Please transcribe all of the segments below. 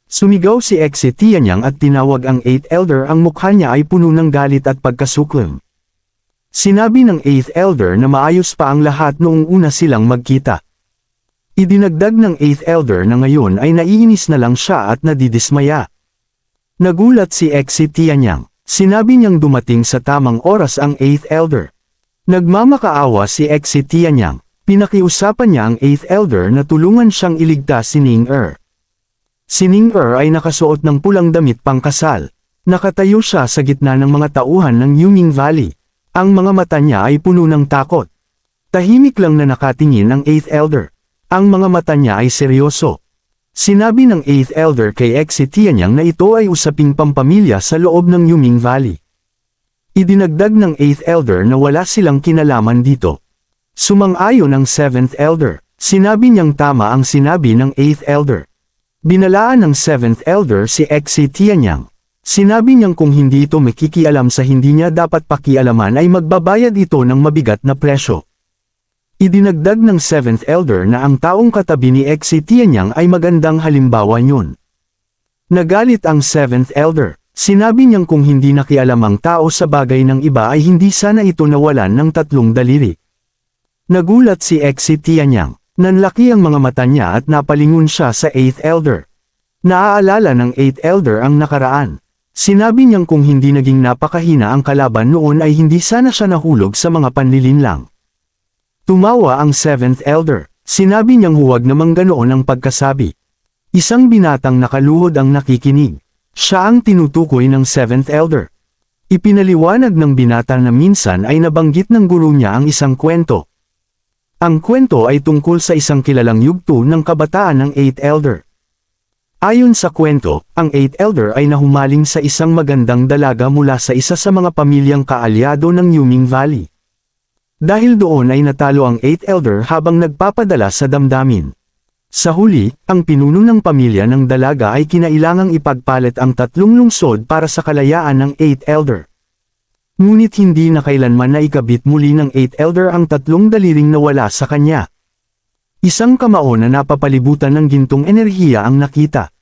Sumigaw si Exe Tianyang at tinawag ang 8th Elder. Ang mukha niya ay puno ng galit at pagkasuklam. Sinabi ng 8th Elder na maayos pa ang lahat noong una silang magkita. Idinagdag ng 8th Elder na ngayon ay naiinis na lang siya at nadidismaya. Nagulat si Exe Tianyang. Sinabi niyang dumating sa tamang oras ang 8th Elder. Nagmamakaawa si Exe Tianyang. Pinakiusapan niya ang 8th Elder na tulungan siyang iligtas si Ning-er. Si Ning-er ay nakasuot ng pulang damit pangkasal. Nakatayo siya sa gitna ng mga tauhan ng Yuming Valley. Ang mga mata niya ay puno ng takot. Tahimik lang na nakatingin ang 8th Elder. Ang mga mata niya ay seryoso. Sinabi ng 8th Elder kay Exe Tianyang na ito ay usaping pampamilya sa loob ng Yuming Valley. Idinagdag ng 8th Elder na wala silang kinalaman dito. Sumang-ayon ang 7th Elder. Sinabi niyang tama ang sinabi ng 8th Elder. Binalaan ng 7th Elder si Exe Tianyang. Sinabi niyang kung hindi ito makikialam sa hindi niya dapat pakialaman ay magbabayad ito ng mabigat na presyo. Idinagdag ng 7th Elder na ang taong katabi ni Exe Tianyang ay magandang halimbawa niyon. Nagalit ang 7th Elder. Sinabi niyang kung hindi nakialam ang tao sa bagay ng iba ay hindi sana ito nawalan ng 3 daliri. Nagulat si Exe Tianyang. Nanlaki ang mga mata niya at napalingon siya sa 8th Elder. Naaalala ng 8th Elder ang nakaraan. Sinabi niyang kung hindi naging napakahina ang kalaban noon ay hindi sana siya nahulog sa mga panlilinlang. Tumawa ang 7th Elder. Sinabi niyang huwag namang ganoon ang pagkasabi. Isang binatang nakaluhod ang nakikinig. Siya ang tinutukoy ng 7th Elder. Ipinaliwanag ng binata na minsan ay nabanggit ng guro niya ang isang kwento. Ang kwento ay tungkol sa isang kilalang yugto ng kabataan ng 8th Elder. Ayon sa kwento, ang 8th Elder ay nahumaling sa isang magandang dalaga mula sa isa sa mga pamilyang kaalyado ng Yuming Valley. Dahil doon ay natalo ang 8th Elder habang nagpapadala sa damdamin. Sa huli, ang pinuno ng pamilya ng dalaga ay kinailangang ipagpalit ang 3 lungsod para sa kalayaan ng 8th Elder. Ngunit hindi na kailanman na ikabit muli ng 8th Elder ang 3 daliring nawala sa kanya. Isang kamao na napapalibutan ng gintong enerhiya ang nakita.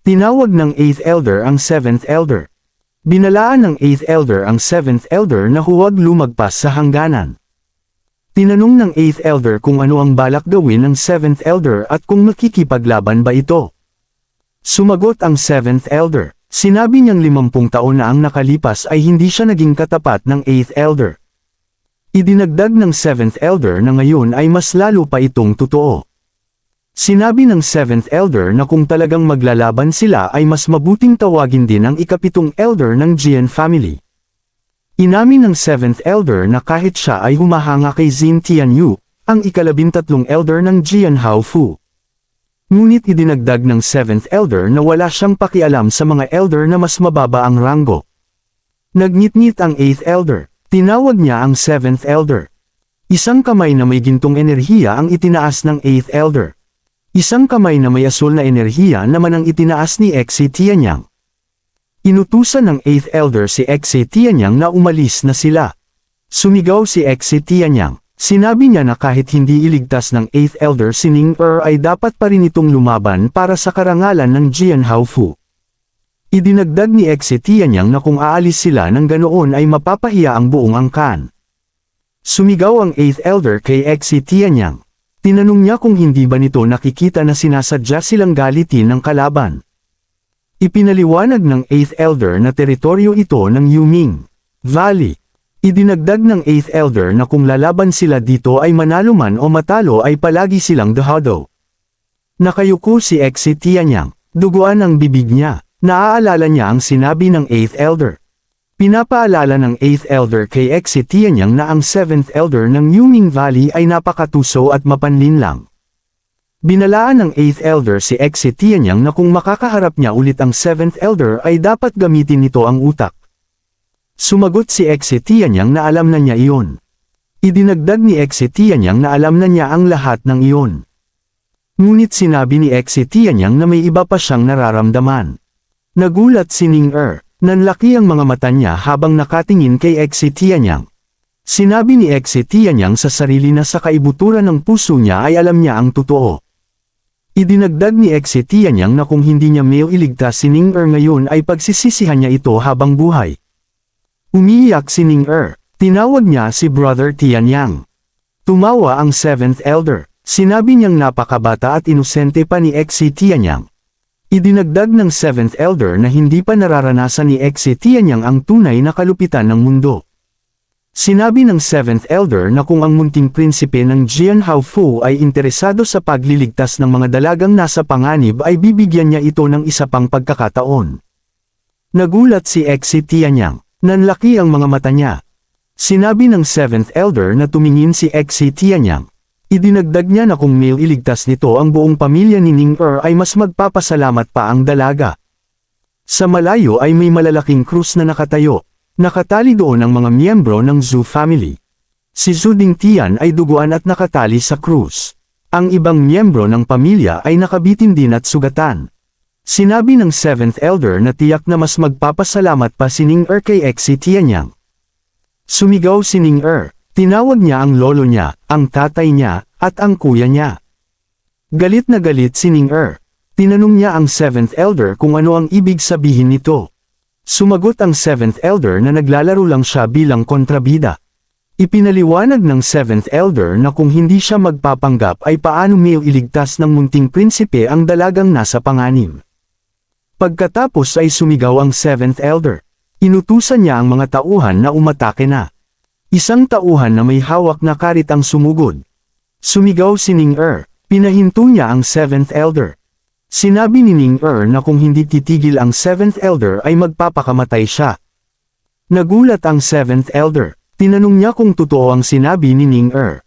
Tinawag ng 8th Elder ang 7th Elder. Binalaan ng 8th Elder ang 7th Elder na huwag lumagpas sa hangganan. Tinanong ng 8th Elder kung ano ang balak gawin ng 7th Elder at kung makikipaglaban ba ito. Sumagot ang 7th Elder. Sinabi niyang 50 taon na ang nakalipas ay hindi siya naging katapat ng 8th Elder. Idinagdag ng 7th Elder na ngayon ay mas lalo pa itong totoo. Sinabi ng 7th Elder na kung talagang maglalaban sila ay mas mabuting tawagin din ang ika-7 Elder ng Jian family. Inamin ng 7th Elder na kahit siya ay humahanga kay Xin Tianyu, ang ika-13 Elder ng Jian Haofu. Ngunit idinagdag ng 7th Elder na wala siyang pakialam sa mga Elder na mas mababa ang ranggo. Nagngit-ngit ang 8th Elder. Tinawag niya ang 7th Elder. Isang kamay na may gintong enerhiya ang itinaas ng 8th Elder. Isang kamay na may asul na enerhiya naman ang itinaas ni Exe Tianyang. Inutusan ng 8th Elder si Exe Tianyang na umalis na sila. Sumigaw si Exe Tianyang. Sinabi niya na kahit hindi iligtas ng 8th Elder si Ning-er ay dapat pa rin itong lumaban para sa karangalan ng Jian Haofu. Idinagdag ni Exe Tianyang na kung aalis sila ng ganoon ay mapapahiya ang buong angkan. Sumigaw ang 8th Elder kay Exe Tianyang. Tinanong niya kung hindi ba nito nakikita na sinasadya silang galitin ng kalaban. Ipinaliwanag ng 8th Elder na teritoryo ito ng Yuming Valley. Idinagdag ng 8th Elder na kung lalaban sila dito ay manalo man o matalo ay palagi silang dehado. Nakayuko si Exe Tianyang. Duguan ang bibig niya. Naaalala niya ang sinabi ng 8th Elder. Pinapaalala ng 8th Elder kay Exe Tianyang na ang 7th Elder ng Yuming Valley ay napakatuso at mapanlinlang. Binalaan ng 8th Elder si Exe Tianyang na kung makakaharap niya ulit ang 7th Elder ay dapat gamitin nito ang utak. Sumagot si Exe Tianyang na alam na niya iyon. Idinagdag ni Exe Tianyang na alam na niya ang lahat ng iyon. Ngunit sinabi ni Exe Tianyang na may iba pa siyang nararamdaman. Nagulat si Ning-er. Nanlaki ang mga mata niya habang nakatingin kay Exe Tianyang. Sinabi ni Exe Tianyang sa sarili na sa kaibuturan ng puso niya ay alam niya ang totoo. Idinagdag ni Exe Tianyang na kung hindi niya iligtas si Ning-er ngayon ay pagsisisihan niya ito habang buhay. Umiiyak si Ning-er. Tinawag niya si Brother Tianyang. Tumawa ang 7th Elder. Sinabi niyang napakabata at inosente pa ni Exe Tianyang. Idinagdag ng 7th Elder na hindi pa nararanasan ni Exe Tianyang ang tunay na kalupitan ng mundo. Sinabi ng 7th Elder na kung ang munting prinsipe ng Jian Haofu ay interesado sa pagliligtas ng mga dalagang nasa panganib ay bibigyan niya ito ng isa pang pagkakataon. Nagulat si Exe Tianyang. Nanlaki ang mga mata niya. Sinabi ng 7th Elder na tumingin si Exe Tianyang. Idinagdag niya na kung iligtas nito ang buong pamilya ni Ning-er ay mas magpapasalamat pa ang dalaga. Sa malayo ay may malalaking krus na nakatayo. Nakatali doon ang mga miyembro ng Zhu family. Si Zhu Dingtian ay duguan at nakatali sa krus. Ang ibang miyembro ng pamilya ay nakabitin din at sugatan. Sinabi ng 7th Elder na tiyak na mas magpapasalamat pa si Ning-er kay Exe Tianyang. Sumigaw si Ning-er. Tinawag niya ang lolo niya, ang tatay niya, at ang kuya niya. Galit na galit si Ning-er. Tinanong niya ang 7th Elder kung ano ang ibig sabihin nito. Sumagot ang 7th Elder na naglalaro lang siya bilang kontrabida. Ipinaliwanag ng 7th Elder na kung hindi siya magpapanggap ay paano iligtas ng munting prinsipe ang dalagang nasa panganib. Pagkatapos ay sumigaw ang 7th Elder. Inutusan niya ang mga tauhan na umatake na. Isang tauhan na may hawak na karit ang sumugod. Sumigaw si Ning-er. Pinahinto niya ang 7th Elder. Sinabi ni Ning-er na kung hindi titigil ang 7th Elder ay magpapakamatay siya. Nagulat ang 7th Elder. Tinanong niya kung totoo ang sinabi ni Ning-er.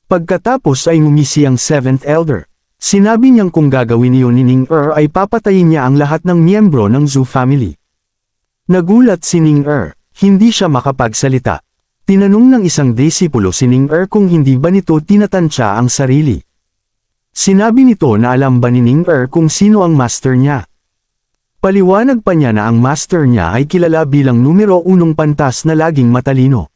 Pagkatapos ay ngumisi ang 7th Elder. Sinabi niyang kung gagawin niyon ni Ning-er ay papatayin niya ang lahat ng miyembro ng Zhu family. Nagulat si Ning-er. Hindi siya makapagsalita. Tinanong ng isang disipulo si Ning-er kung hindi ba nito tinatansya ang sarili. Sinabi nito na alam ba ni Ning-er kung sino ang master niya. Paliwanag pa niya na ang master niya ay kilala bilang numero 1 pantas na laging matalino.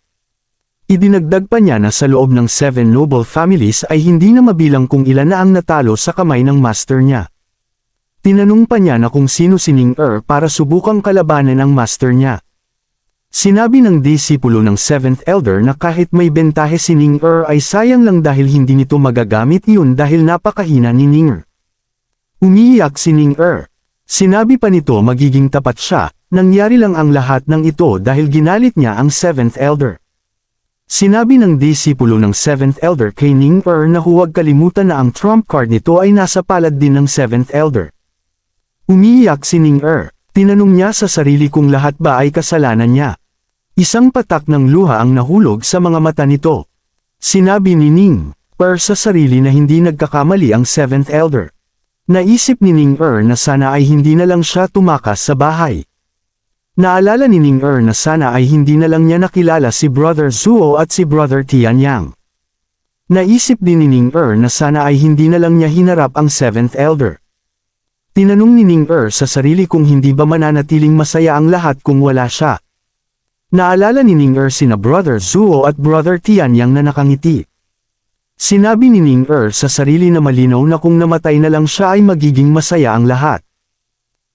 Idinagdag pa niya na sa loob ng 7 noble families ay hindi na mabilang kung ilan na ang natalo sa kamay ng master niya. Tinanong pa niya na kung sino si Ning-er para subukang kalabanan ang master niya. Sinabi ng disipulo ng 7th Elder na kahit may bentahe si Ning-er ay sayang lang dahil hindi nito magagamit yun dahil napakahina ni Ning-er. Umiiyak si Ning-er. Sinabi pa nito magiging tapat siya, nangyari lang ang lahat ng ito dahil ginalit niya ang 7th Elder. Sinabi ng disipulo ng 7th Elder kay Ning-er na huwag kalimutan na ang trump card nito ay nasa palad din ng 7th Elder. Umiiyak si Ning-er. Tinanong niya sa sarili kung lahat ba ay kasalanan niya. Isang patak ng luha ang nahulog sa mga mata nito. Sinabi ni Ning-er sa sarili na hindi nagkakamali ang 7th Elder. Naisip ni Ning-er na sana ay hindi na lang siya tumakas sa bahay. Naalala ni Ning-er na sana ay hindi na lang niya nakilala si Brother Zuo at si Brother Tianyang. Naisip din ni Ning-er na sana ay hindi na lang niya hinarap ang 7th Elder. Tinanong ni Ning-er sa sarili kung hindi ba mananatiling masaya ang lahat kung wala siya. Naalala ni Ning-er sina Brother Zuo at Brother Tianyang na nakangiti. Sinabi ni Ning-er sa sarili na malinaw na kung namatay na lang siya ay magiging masaya ang lahat.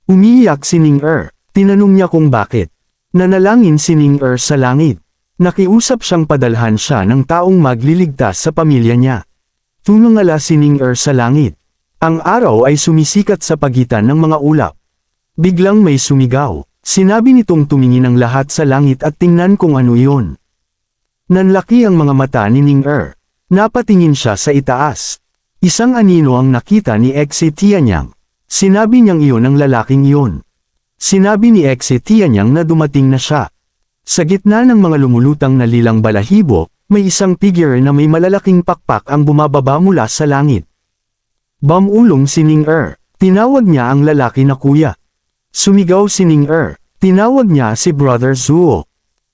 Umiiyak si Ning-er. Tinanong niya kung bakit. Nanalangin si Ning-er sa langit. Nakiusap siyang padalhan siya ng taong magliligtas sa pamilya niya. Tumangala si Ning-er sa langit. Ang araw ay sumisikat sa pagitan ng mga ulap. Biglang may sumigaw. Sinabi nitong tumingin ang lahat sa langit at tingnan kung ano iyon. Nanlaki ang mga mata ni Ning-er. Napatingin siya sa itaas. Isang anino ang nakita ni Exe Tianyang. Sinabi niyang iyon ang lalaking iyon. Sinabi ni Exe Tianyang na dumating na siya. Sa gitna ng mga lumulutang na lilang balahibo, may isang figure na may malalaking pakpak ang bumababa mula sa langit. Bumulong si Ning-er. Tinawag niya ang lalaki na kuya. Sumigaw si Ning-er. Tinawag niya si Brother Zuo.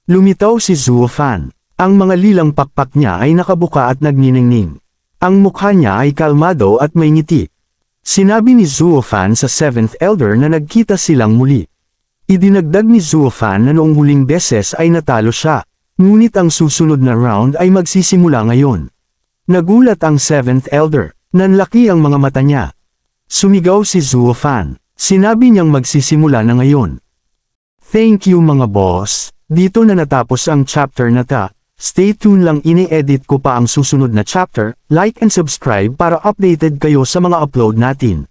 Lumitaw si Zuo Fan. Ang mga lilang pakpak niya ay nakabuka at nagniningning. Ang mukha niya ay kalmado at may ngiti. Sinabi ni Zuo Fan sa 7th Elder na nagkita silang muli. Idinagdag ni Zuo Fan na noong huling beses ay natalo siya. Ngunit ang susunod na round ay magsisimula ngayon. Nagulat ang 7th Elder. Nanlaki ang mga mata niya. Sumigaw si Zuofan. Sinabi niyang magsisimula na ngayon. Thank you mga boss. Dito na natapos ang chapter na ta. Stay tuned lang, ini-edit ko pa ang susunod na chapter. Like and subscribe para updated kayo sa mga upload natin.